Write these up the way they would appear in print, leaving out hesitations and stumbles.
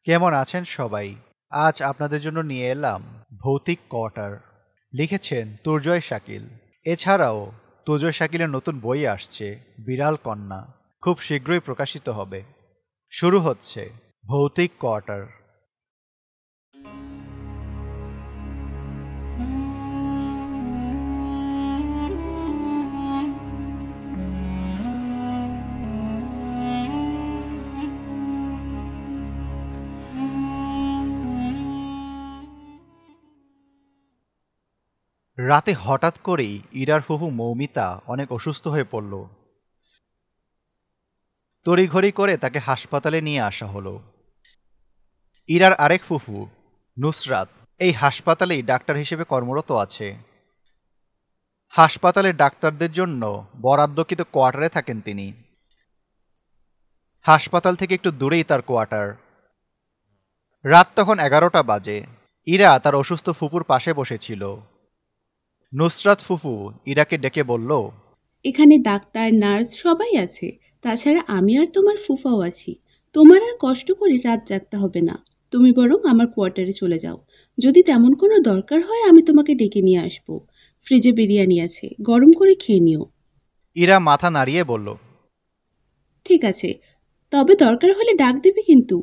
কেমন আছেন সবাই? আজ আপনাদের জন্য নিয়ে এলাম ভৌতিক কোয়ার্টার। লিখেছেন তুর্জয় শাকিল। এছাড়াও তুর্জয় শাকিলের নতুন বই আসছে, বিড়াল কন্যা, খুব শীঘ্রই প্রকাশিত হবে। শুরু হচ্ছে ভৌতিক কোয়ার্টার। রাতে হঠাৎ করেই ইরার ফুফু মৌমিতা অনেক অসুস্থ হয়ে পড়ল। তড়িঘড়ি করে তাকে হাসপাতালে নিয়ে আসা হলো। ইরার আরেক ফুফু নুসরাত এই হাসপাতালেই ডাক্তার হিসেবে কর্মরত আছে। হাসপাতালের ডাক্তারদের জন্য বরাদ্দকৃত কোয়ার্টারে থাকেন তিনি। হাসপাতাল থেকে একটু দূরেই তার কোয়ার্টার। রাত তখন 11টা বাজে। ইরা তার অসুস্থ ফুপুর পাশে বসেছিল। নুসরাত ফুফু ইরাকে ডেকে বলল, এখানে ডাক্তার নার্স সবাই আছে। তাছাড়া আমি আর তোমার ফুফাও আছি। তোমার আর কষ্ট করে রাত জাগতে হবে না। তুমি বরং আমার কোয়ার্টারে চলে যাও। যদি তেমন কোনো দরকার হয় আমি তোমাকে ডেকে নিয়ে আসবো। ফ্রিজে বিরিয়ানি আছে, গরম করে খেয়ে নিও। ইরা মাথা নাড়িয়ে বলল, ঠিক আছে, তবে দরকার হলে ডাক দেবে কিন্তু।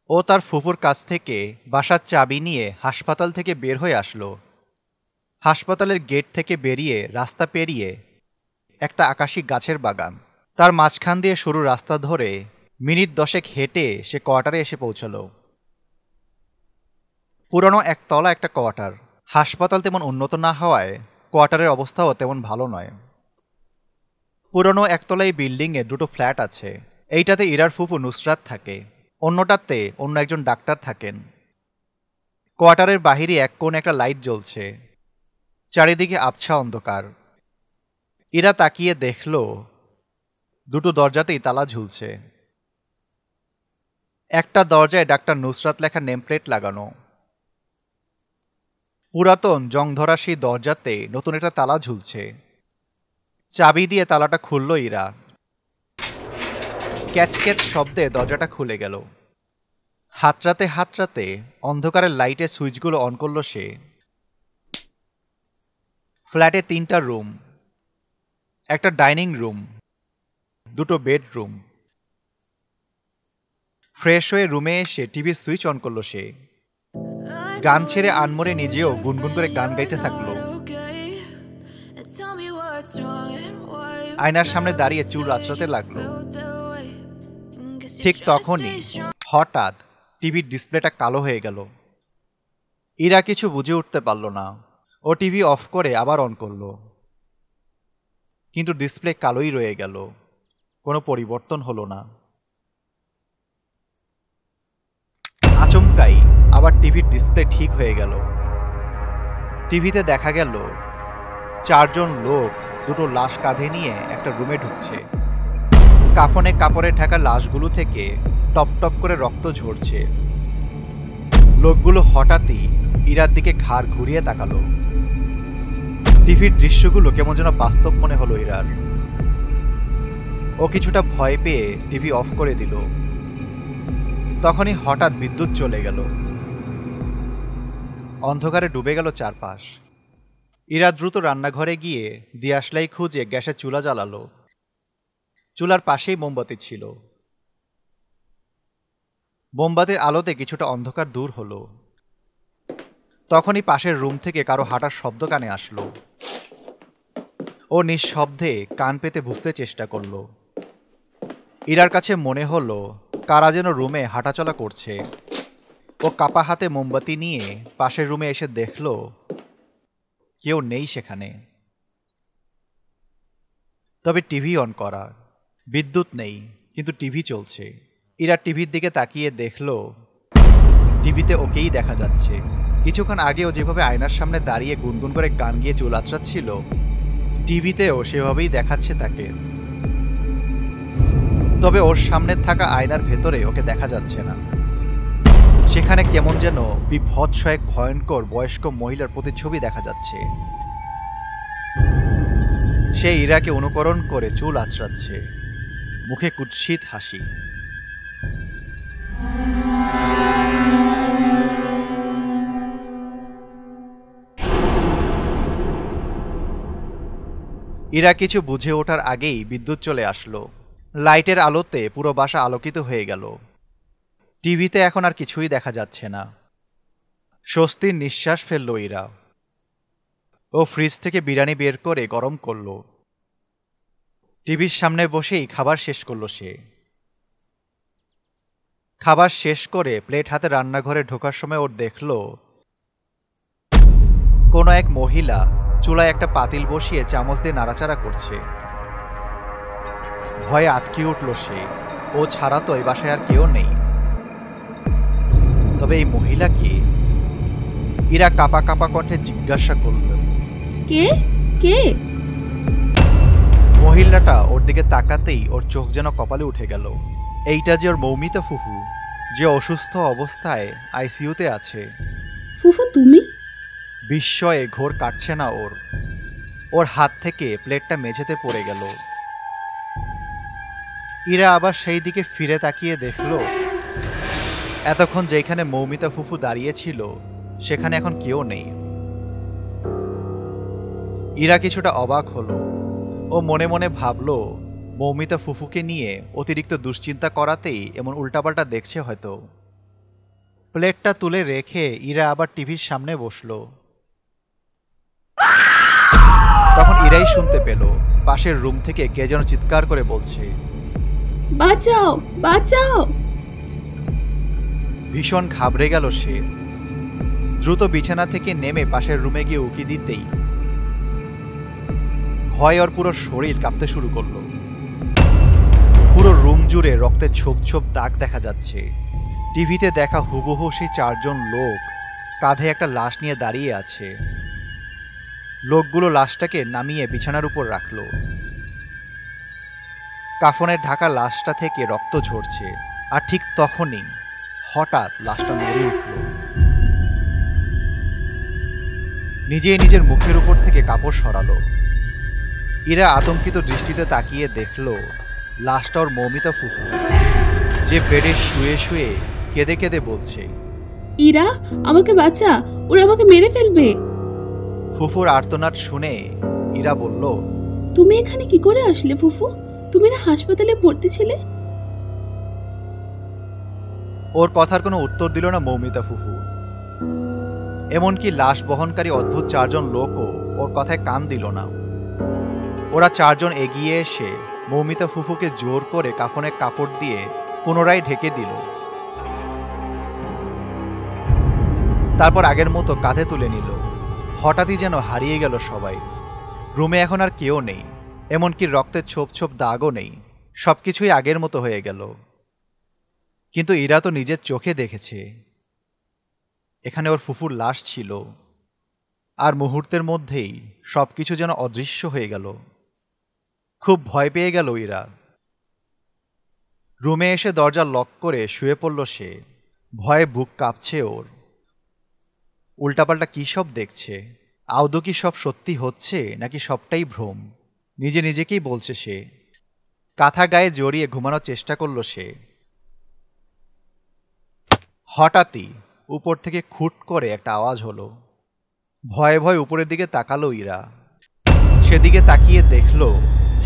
ও তার ফুপুর কাছ থেকে বাসার চাবি নিয়ে হাসপাতাল থেকে বের হয়ে আসলো। হাসপাতালের গেট থেকে বেরিয়ে রাস্তা পেরিয়ে একটা আকাশী গাছের বাগান, তার মাঝখান দিয়ে সরু রাস্তা ধরে মিনিট 10 হেঁটে সে কোয়ার্টারে এসে পৌঁছালো। পুরনো একতলা একটা কোয়ার্টার। হাসপাতাল তেমন উন্নত না হওয়ায় কোয়ার্টারের অবস্থাও তেমন ভালো নয়। পুরনো একতলায় বিল্ডিংয়ে দুটো ফ্ল্যাট আছে। এইটাতে ইরার ফুফু নুসরাত থাকে, অন্যটাতে অন্য একজন ডাক্তার থাকেন। কোয়ার্টারের বাহিরে এক কোণে একটা লাইট জ্বলছে, চারিদিকে আবছা অন্ধকার। ইরা তাকিয়ে দেখল দুটো দরজাতেই তালা ঝুলছে। একটা দরজায় ডাক্তার নুসরাত লেখা নেমপ্লেট লাগানো। পুরাতন জংধরা সেই দরজাতে নতুন একটা তালা ঝুলছে। চাবি দিয়ে তালাটা খুলল ইরা। ক্যাচ ক্যাচ শব্দে দরজাটা খুলে গেল। হাতড়াতে হাতড়াতে অন্ধকারের লাইটের সুইচগুলো অন করল সে। ফ্ল্যাটে 3টা রুম, একটা ডাইনিং রুম, দুটো বেডরুম। ফ্রেশ হয়ে রুমে এসে টিভির সুইচ অন করল সে। গান ছেড়ে আনমরে নিজেও গুনগুন করে গান গাইতে থাকলো। আয়নার সামনে দাঁড়িয়ে চুল আঁচড়াতে লাগলো। ঠিক তখনই হঠাৎ টিভির ডিসপ্লেটা কালো হয়ে গেল। ইরা কিছু বুঝে উঠতে পারল না। ও টিভি অফ করে আবার অন করলো, কিন্তু ডিসপ্লে কালোই রয়ে গেল, কোনো পরিবর্তন হলো না। আচমকাই আবার টিভির ডিসপ্লে ঠিক হয়ে গেল। টিভিতে দেখা গেল 4 জন লোক দুটো লাশ কাঁধে নিয়ে একটা রুমে ঢুকছে। কাফনে কাপড়ে ঢাকা লাশগুলো থেকে টপ টপ করে রক্ত ঝরছে। লোকগুলো হঠাৎই ইরার দিকে ঘাড় ঘুরিয়ে তাকালো। টিভির দৃশ্যগুলো কেমন যেন বাস্তব মনে হলো ইরার। ও কিছুটা ভয় পেয়ে টিভি অফ করে দিল। তখনই হঠাৎ বিদ্যুৎ চলে গেল। অন্ধকারে ডুবে গেল চারপাশ। ইরা দ্রুত রান্নাঘরে গিয়ে দিয়াশলাই খুঁজে গ্যাসে চুলা জ্বালালো। চুলার পাশেই মোমবাতি ছিল। মোমবাতির আলোতে কিছুটা অন্ধকার দূর হলো। তখনই পাশের রুম থেকে কারো হাঁটার শব্দ কানে আসলো। ও নিঃশব্দে কান পেতে বুঝতে চেষ্টা করল। ইরার কাছে মনে হলো কারা যেন রুমে হাঁটাচলা করছে। ও কাপা হাতে মোমবাতি নিয়ে পাশের রুমে এসে দেখল কেউ নেই সেখানে। তবে টিভি অন করা, বিদ্যুৎ নেই, কিন্তু টিভি চলছে। ইরা টিভির দিকে তাকিয়ে দেখল টিভিতে ওকেই দেখা যাচ্ছে। কিছুক্ষণ আগেও যেভাবে আয়নার সামনে দাঁড়িয়ে গুনগুন করে গান গিয়ে চুল আঁচড়াচ্ছিল, টিভিতেও সেভাবেই দেখাচ্ছে তাকে। তবে ওর সামনে থাকা আয়নার ভেতরে ওকে দেখা যাচ্ছে না। সেখানে কেমন যেন বিভৎস এক ভয়ঙ্কর বয়স্ক মহিলার প্রতিচ্ছবি দেখা যাচ্ছে। সে ইরাকে অনুকরণ করে চুল আঁচড়াচ্ছে, মুখে কুৎসিত হাসি। ইরা কিছু বুঝে ওঠার আগেই বিদ্যুৎ চলে আসলো। লাইটের আলোতে পুরো বাসা আলোকিত হয়ে গেল। টিভিতে এখন আর কিছুই দেখা যাচ্ছে না। স্বস্তির নিঃশ্বাস ফেলল ইরা। ও ফ্রিজ থেকে বিরিয়ানি বের করে গরম করলো। টিভির সামনে বসেই খাবার শেষ করলো সে। খাবার শেষ করে প্লেট হাতে রান্নাঘরে ঢোকার সময় ওর দেখল কোনো এক মহিলা চুলায় একটা পাতিল বসিয়ে চামচ দিয়ে নাড়াচাড়া করছে। ভয়ে আটকে উঠল সে। ও ছাড়া তো এই বাসায় আর কেউ নেই। তবে এই মহিলা কে? ইরা কাপা কাপা কণ্ঠে জিজ্ঞাসা করল, কে কে? মহিলাটা ওর দিকে তাকাতেই ওর চোখ যেন কপালে উঠে গেল। এইটা যে ওর মৌমিতা ফুফু, যে অসুস্থ অবস্থায় আইসিইউতে আছে। ফুফু তুমি? বিস্ময়ে ঘোর কাটছে না ওর। ওর হাত থেকে প্লেটটা মেঝেতে পড়ে গেল। ইরা আবার সেই দিকে ফিরে তাকিয়ে দেখল এতক্ষণ যেখানে মৌমিতা ফুফু দাঁড়িয়েছিল সেখানে এখন কেউ নেই। ইরা কিছুটা অবাক হলো। ও মনে মনে ভাবল মৌমিতা ফুফুকে নিয়ে অতিরিক্ত দুশ্চিন্তা করাতেই এমন উল্টাপাল্টা দেখছে হয়তো। প্লেটটা তুলে রেখে ইরা আবার টিভির সামনে বসল। তখন ইরাই শুনতে পেল পাশের রুম থেকে কে যেন চিৎকার করে বলছে, বাঁচাও বাঁচাও। ভীষণ ঘাবড়ে গেল সে। দ্রুত বিছানা থেকে নেমে পাশের রুমে গিয়ে উকি দিতেই ভয় ওর পুরো শরীর কাঁপতে শুরু করলো। পুরো রুম জুড়ে রক্তের ছোপ ছোপ দাগ দেখা যাচ্ছে। টিভিতে দেখা হুবহু সেই 4 জন লোক কাঁধে একটা লাশ নিয়ে দাঁড়িয়ে আছে। লোকগুলো লাশটাকে নামিয়ে বিছানার উপর রাখলো। কাফনের ঢাকা লাশটা থেকে রক্ত ঝরছে। আর ঠিক তখনই হঠাৎ লাশটা নড়ে উঠল। নিজেই নিজের মুখের উপর থেকে কাপড় সরালো। ইরা আতঙ্কিত দৃষ্টিতে তাকিয়ে দেখল লাশটা ওর মৌমিতা ফুফু, যে বেডে শুয়ে শুয়ে কেঁদে কেঁদে বলছে, ইরা আমাকে বাঁচা, ওরা আমাকে মেরে ফেলবে। ফুফুর আর্তনাদ শুনে ইরা বলল, তুমি এখানে কি করে আসলে ফুফু? তুমি না হাসপাতালে ভর্তি ছিলে? ওর কথার কোনো উত্তর দিল না মৌমিতা ফুফু। এমনকি লাশ বহনকারী অদ্ভুত 4 জন লোকও ওর কথায় কান দিল না। ওরা 4 জন এগিয়ে এসে মৌমিতা ফুফুকে জোর করে কাফনের কাপড় দিয়ে পুনরায় ঢেকে দিল। তারপর আগের মতো কাঁধে তুলে নিল। হঠাৎই যেন হারিয়ে গেল সবাই। রুমে এখন আর কেউ নেই, এমনকি রক্তের ছোপ ছোপ দাগও নেই। সবকিছুই আগের মতো হয়ে গেল। কিন্তু ইরা তো নিজের চোখে দেখেছে এখানে ওর ফুফুর লাশ ছিল। আর মুহূর্তের মধ্যেই সবকিছু যেন অদৃশ্য হয়ে গেল। খুব ভয় পেয়ে গেল ইরা। রুমে এসে দরজা লক করে শুয়ে পড়ল সে। ভয়ে বুক কাঁপছে ওর। উল্টাপাল্টা কী সব দেখছে। আদৌ কি সব সত্যি হচ্ছে নাকি সবটাই ভ্রম? নিজে নিজেকেই বলছে সে। কাঁথা গায়ে জড়িয়ে ঘুমানোর চেষ্টা করল সে। হঠাৎই উপর থেকে খুট করে একটা আওয়াজ হলো। ভয়ে ভয়ে উপরের দিকে তাকালো ইরা। সেদিকে তাকিয়ে দেখল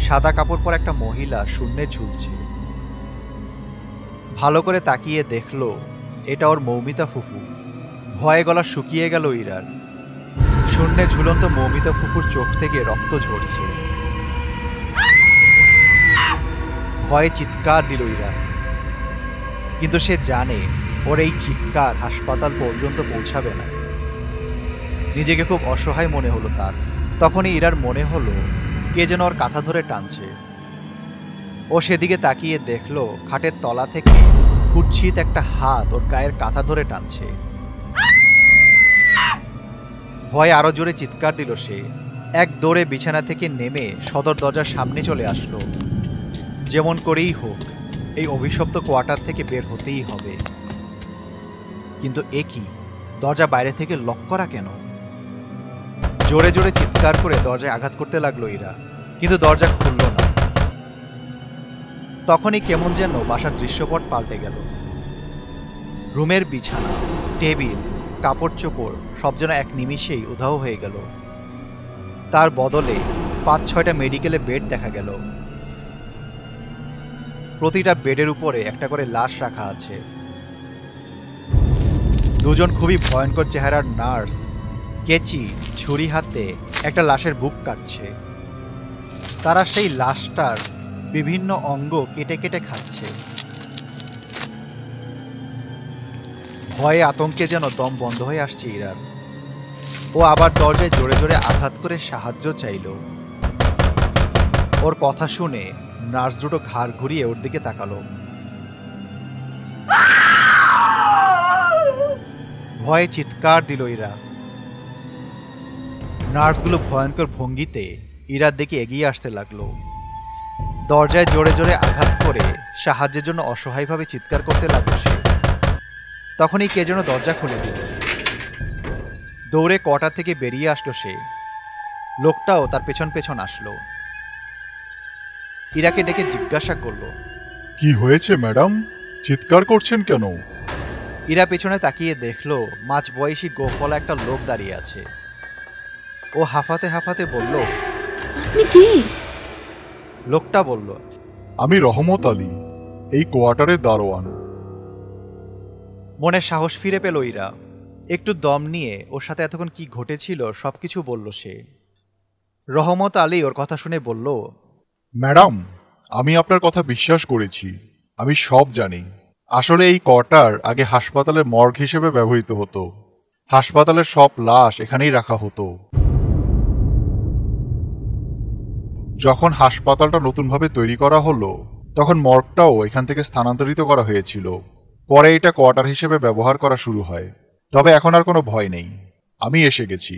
সাদা কাপড় পরা একটা মহিলা শূন্যে ঝুলছে। ভালো করে তাকিয়ে দেখল এটা ওর মৌমিতা ফুফু। ভয়ে গলা শুকিয়ে গেল ইরার। শূন্যে ঝুলন্ত মৌমিতা ফুফুর চোখ থেকে রক্ত ঝরছে। ভয়ে চিৎকার দিল ইরা। কিন্তু সে জানে ওর এই চিৎকার হাসপাতাল পর্যন্ত পৌঁছাবে না। নিজেকে খুব অসহায় মনে হলো তার। তখনই ইরার মনে হলো কে যেন ওর কাঁথা ধরে টানছে। ও সেদিকে তাকিয়ে দেখল খাটের তলা থেকে কুৎসিত একটা হাত ওর গায়ের কাঁথা ধরে টানছে। ভয়ে আরো জোরে চিৎকার দিল সে। এক দৌড়ে বিছানা থেকে নেমে সদর দরজার সামনে চলে আসলো। যেমন করেই হোক এই অভিশপ্ত কোয়ার্টার থেকে বের হতেই হবে। কিন্তু এ কি, দরজা বাইরে থেকে লক করা কেন? জোরে জোরে চিৎকার করে দরজায় আঘাত করতে লাগলো ইরা, কিন্তু দরজা খুলল না। তখনই কেমন যেন বাসার দৃশ্যপট পাল্টে গেল। রুমের বিছানা, টেবিল, কাপড় চোপড় সব যেন এক নিমিষেই উধাও হয়ে গেল। তার বদলে 5-6টা মেডিকেলে বেড দেখা গেল। প্রতিটা বেডের উপরে একটা করে লাশ রাখা আছে। দুজন খুবই ভয়ঙ্কর চেহারার নার্স কেচি ছুরি হাতে একটা লাশের বুক কাটছে। তারা সেই লাশটার বিভিন্ন অঙ্গ কেটে কেটে খাচ্ছে। ভয়ে আতঙ্কে যেন দম বন্ধ হয়ে আসছে ইরার। ও আবার দরজায় জোরে জোরে আঘাত করে সাহায্য চাইল। ওর কথা শুনে নার্স দুটো ঘাড় ঘুরিয়ে ওর দিকে তাকালো। ভয়ে চিৎকার দিল ইরা। নার্সগুলো ভয়ঙ্কর ভঙ্গিতে ইরার দিকে এগিয়ে আসতে লাগলো। দরজায় জোরে জোরে আঘাত করে সাহায্যের জন্য অসহায়ভাবে চিৎকার করতে লাগলো সে। তখনই কে যেন দরজা খুলে দিল। দৌড়ে কোয়ার্টার থেকে বেরিয়ে আসলো সে। লোকটাও তার পেছন পেছন আসলো। ইরাকে ডেকে জিজ্ঞাসা করলো, কি হয়েছে ম্যাডাম, চিৎকার করছেন কেন? ইরা পেছনে তাকিয়ে দেখলো মাঝবয়সী গোফলা একটা লোক দাঁড়িয়ে আছে। ও হাঁফাতে হাঁফাতে বলল, আপনি কে? লোকটা বলল, আমি রহমত আলী, এই কোয়ার্টারের দারোয়ান। মনে সাহস ফিরে পেল ইরা। একটু দম নিয়ে ওর সাথে এতক্ষণ কি ঘটেছিল সবকিছু বলল সে। রহমত আলী ওর কথা শুনে বলল, ম্যাডাম, আমি আপনার কথা বিশ্বাস করেছি, আমি সব জানি। আসলে এই কোয়ার্টার আগে হাসপাতালের মর্গ হিসেবে ব্যবহৃত হতো। হাসপাতালের সব লাশ এখানেই রাখা হতো। যখন হাসপাতালটা নতুনভাবে তৈরি করা হলো তখন মর্গটাও এখান থেকে স্থানান্তরিত করা হয়েছিল। পরে এটা কোয়ার্টার হিসেবে ব্যবহার করা শুরু হয়। তবে এখন আর কোনো ভয় নেই, আমি এসে গেছি।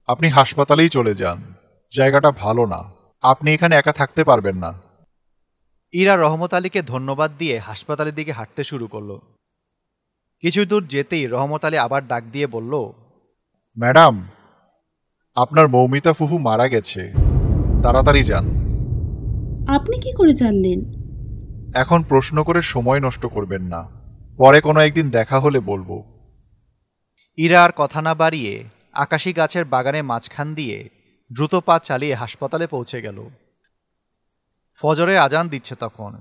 আপনি হাসপাতালেই চলে যান, জায়গাটা ভালো না, আপনি এখানে একা থাকতে পারবেন না। ইরা রহমত আলীকে ধন্যবাদ দিয়ে হাসপাতালের দিকে হাঁটতে শুরু করলো। কিছু দূর যেতেই রহমত আলী আবার ডাক দিয়ে বলল, ম্যাডাম, আপনার মৌমিতা ফুফু মারা গেছে, তাড়াতাড়ি যান। আপনি কি করে জানলেন? এখন প্রশ্ন করে সময় নষ্ট করবেন না, পরে কোনো একদিন দেখা হলে বলবো। ইরা আর কথা না বাড়িয়ে আকাশী গাছের বাগানের মাঝখান দিয়ে দ্রুত পা চালিয়ে হাসপাতালে পৌঁছে গেল। ফজরে আজান দিচ্ছে তখন।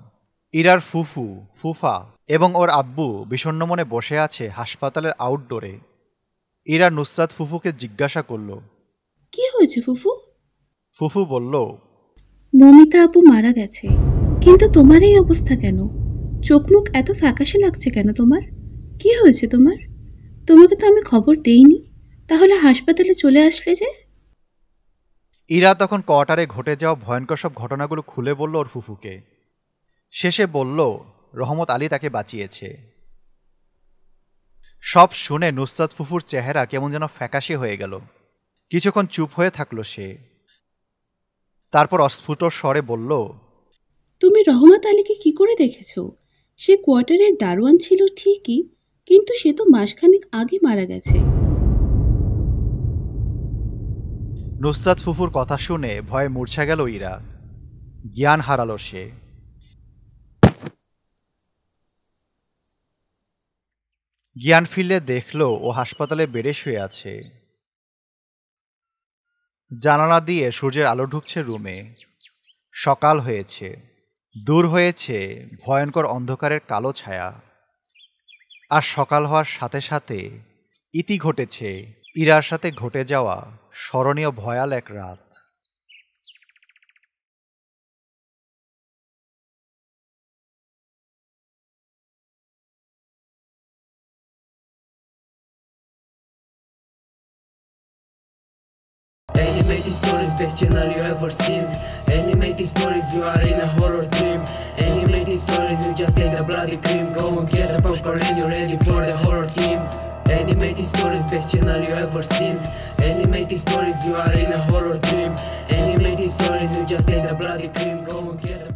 ইরার ফুফু ফুফা এবং ওর আব্বু বিষণ্ণ মনে বসে আছে হাসপাতালের আউটডোরে। ইরা নুসরাত ফুফুকে জিজ্ঞাসা করল, কি হয়েছে ফুফু? ফুফু বলল, মমিতা আপু মারা গেছে, কিন্তু তোমার এই অবস্থা কেন? চোখ মুখ এত ফ্যাকাশে লাগছে কেন তোমার? কি হয়েছে তোমার? তোমাকে তো আমি খবর দেইনি, তাহলে হাসপাতালে চলে আসলে যে? ইরা তখন কোয়ার্টারে ঘটে যাওয়া ভয়ঙ্কর সব ঘটনাগুলো খুলে বলল ওর ফুফুকে। শেষে বলল রহমত আলী তাকে বাঁচিয়েছে। সব শুনে নুসরাত ফুফুর চেহারা কেমন যেন ফ্যাকাশে হয়ে গেল। কিছুক্ষণ চুপ হয়ে থাকলো সে। তারপর অস্ফুট স্বরে বলল, তুমি রহমত আলীকে কি করে দেখেছো? সে কোয়ার্টারের দারোয়ান ছিল ঠিকই, কিন্তু সে তো মাসখানেক আগে মারা গেছে। নুসরাত ফুফুর কথা শুনে ভয়ে মূর্ছা গেল ইরা। জ্ঞান হারালো সে। জ্ঞান ফিরলে দেখল ও হাসপাতালে বেডে শুয়ে আছে। জানালা দিয়ে সূর্যের আলো ঢুকছে রুমে। সকাল হয়েছে। দূর হয়েছে ভয়ঙ্কর অন্ধকারের কালো ছায়া। আর সকাল হওয়ার সাথে সাথে ইতি ঘটেছে ইরার সাথে ঘটে যাওয়া স্মরণীয় ভয়াল এক রাত। Animated stories, best channel you ever seen. Animated stories, you are in a horror dream. Animated stories, you just take the bloody cream. Go and get the popcorn and you're ready for the horror team. Animated stories, best channel you ever seen. Animated stories, you are in a horror dream. Animated stories, you just take the bloody cream. Go and get the